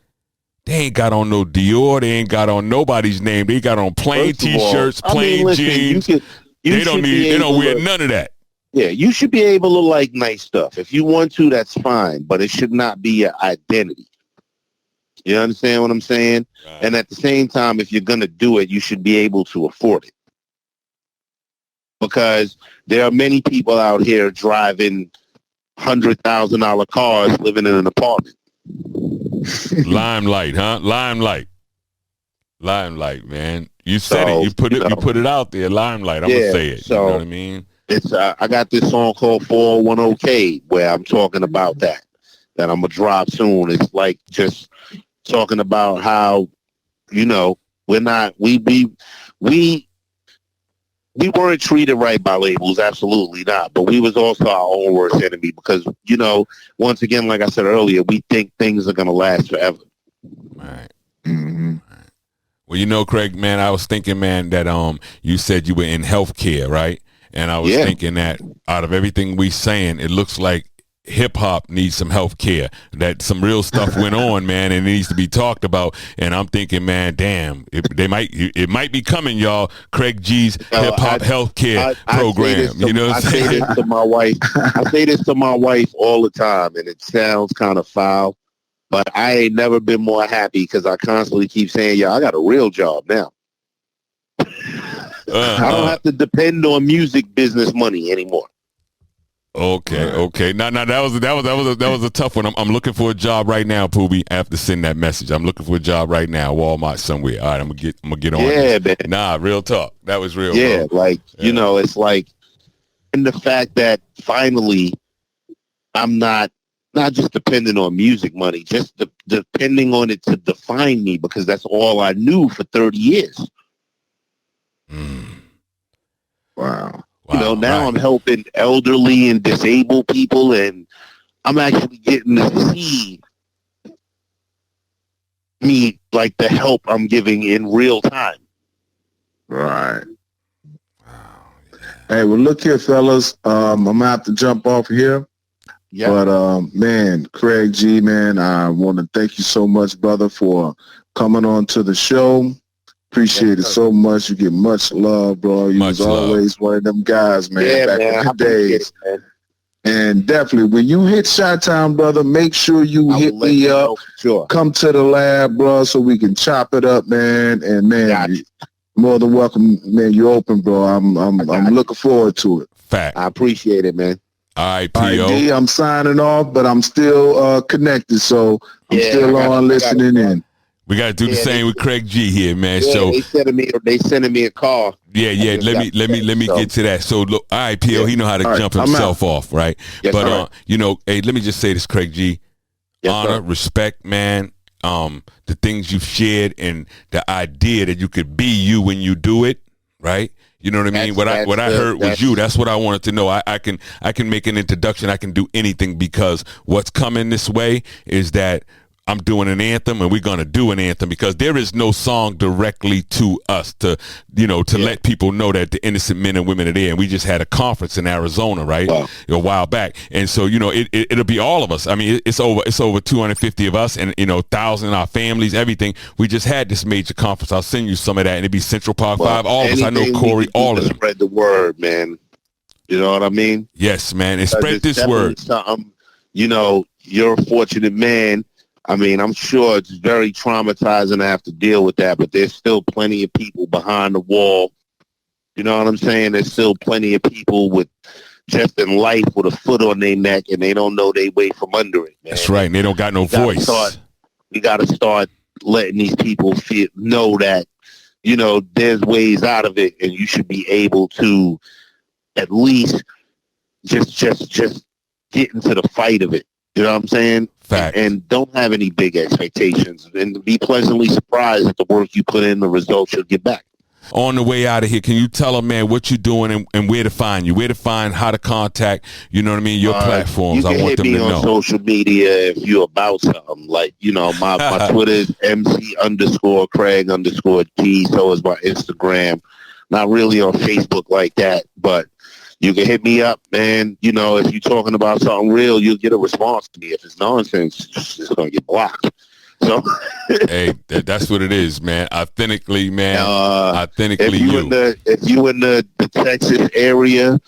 they ain't got on no Dior. They ain't got on nobody's name. They got on plain T-shirts, plain jeans. They don't wear none of that. Yeah, you should be able to like nice stuff. If you want to, that's fine, but it should not be your identity. You understand what I'm saying? Right. And at the same time, if you're going to do it, you should be able to afford it. Because there are many people out here driving $100,000 cars living in an apartment. LimeLight, huh? LimeLight, man. You said it. You put it out there. LimeLight. I'm gonna say it. So, you know what I mean? It's I got this song called 410K where I'm talking about that I'm gonna drop soon. It's like just talking about how, you know, we weren't treated right by labels, absolutely not. But we was also our own worst enemy because, you know, once again, like I said earlier, we think things are gonna last forever. All right. Mm-hmm. Well, you know, Craig, man, I was thinking, man, that you said you were in healthcare, right? And I was thinking that out of everything we saying, it looks like hip hop needs some health care. That some real stuff went on, man, and it needs to be talked about. And I'm thinking, man, damn, it might be coming, y'all. Craig G's hip hop health care program. You know what I'm saying? I say this to my wife all the time, and it sounds kind of foul, but I ain't never been more happy because I constantly keep saying, I got a real job now. I don't have to depend on music business money anymore. Okay. Now that was a tough one. I'm looking for a job right now, Poobie. I have to send that message. I'm looking for a job right now, Walmart somewhere. All right, I'm gonna get on. Yeah, man. Nah, real talk. That was real. Yeah, bro. you know, it's like, and the fact that finally, I'm not just depending on music money, just depending on it to define me because that's all I knew for 30 years. Wow. You know, now I'm helping elderly and disabled people, and I'm actually getting to see me like the help I'm giving in real time. Right. Wow. Hey, well, look here, fellas. I'm gonna have to jump off here. Yeah. But man, Craig G, man, I want to thank you so much, brother, for coming on to the show. Appreciate it so much. You get much love, bro. You was always one of them guys, man, back in the days. And definitely, when you hit Chi-Town, brother, make sure you hit me up. Sure. Come to the lab, bro, so we can chop it up, man. And, man, you're more than welcome, man. You're open, bro. I'm looking forward to it. Fact. I appreciate it, man. All right, P.O. D, I'm signing off, but I'm still connected, so I'm still on listening in. We got to do the same with Craig G here, man. Yeah, so they sending me a call. Yeah. Let me get to that. So look, all right, P.O. He know how to jump himself off, right? Yes, but you know, hey, let me just say this, Craig G. Yes, honor, respect, man. The things you've shared and the idea that you could be you when you do it, right? You know what I mean? What I heard was you. That's what I wanted to know. I can make an introduction. I can do anything because what's coming this way is that I'm doing an anthem, and we're going to do an anthem because there is no song directly to us to let people know that the innocent men and women are there. And we just had a conference in Arizona, right, a while back. And so, you know, it'll be all of us. I mean, it's over 250 of us and, 1,000 our families, everything. We just had this major conference. I'll send you some of that, and it'd be Central Park 5, all of us. I know Corey, all of them. Spread the word, man. You know what I mean? Yes, man. And spread this word. Something, you know, you're a fortunate man. I mean, I'm sure it's very traumatizing to have to deal with that, but there's still plenty of people behind the wall. You know what I'm saying? There's still plenty of people with just in life with a foot on their neck, and they don't know their way from under it, man. That's right, and they don't got no voice. We got to start letting these people know that, you know, there's ways out of it, and you should be able to at least just get into the fight of it. You know what I'm saying? Fact. And don't have any big expectations, and be pleasantly surprised at the work you put in, the results you'll get back. On the way out of here, can you tell them, man, what you're doing and where to find you, where to find, how to contact, you know what I mean, your platforms? You can I want hit them me to on know. social media if you're about something. Like, you know, my Twitter is MC_Craig_G. So is my Instagram. Not really on Facebook like that, but you can hit me up, man. You know, if you're talking about something real, you'll get a response to me. If it's nonsense, it's going to get blocked. So, hey, that's what it is, man. Authentically, man. Authentically, if you in the Texas area,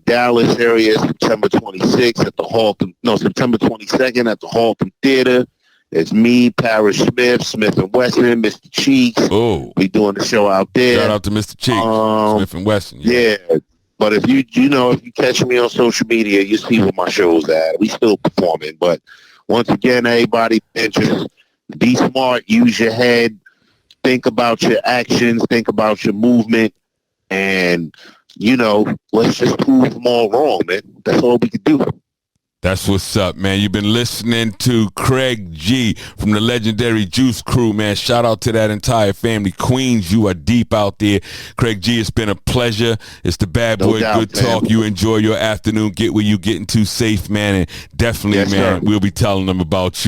Dallas area, September 26th at the September 22nd at the Halton Theater. It's me, Parrish Smith, Smith and Wesson, Mr. Cheeks. Oh, we doing the show out there. Shout out to Mr. Cheeks, Smith and Wesson. Yeah. But if you catch me on social media, you see where my show's at. We still performing, but once again, everybody, just be smart, use your head, think about your actions, think about your movement, and, you know, let's just prove them all wrong, man. That's all we can do. That's what's up, man. You've been listening to Craig G from the legendary Juice Crew, man. Shout out to that entire family. Queens, you are deep out there. Craig G, it's been a pleasure. It's the Bad Boy Good Talk. You enjoy your afternoon. Get where you getting to safe, man. And definitely, man, we'll be telling them about you.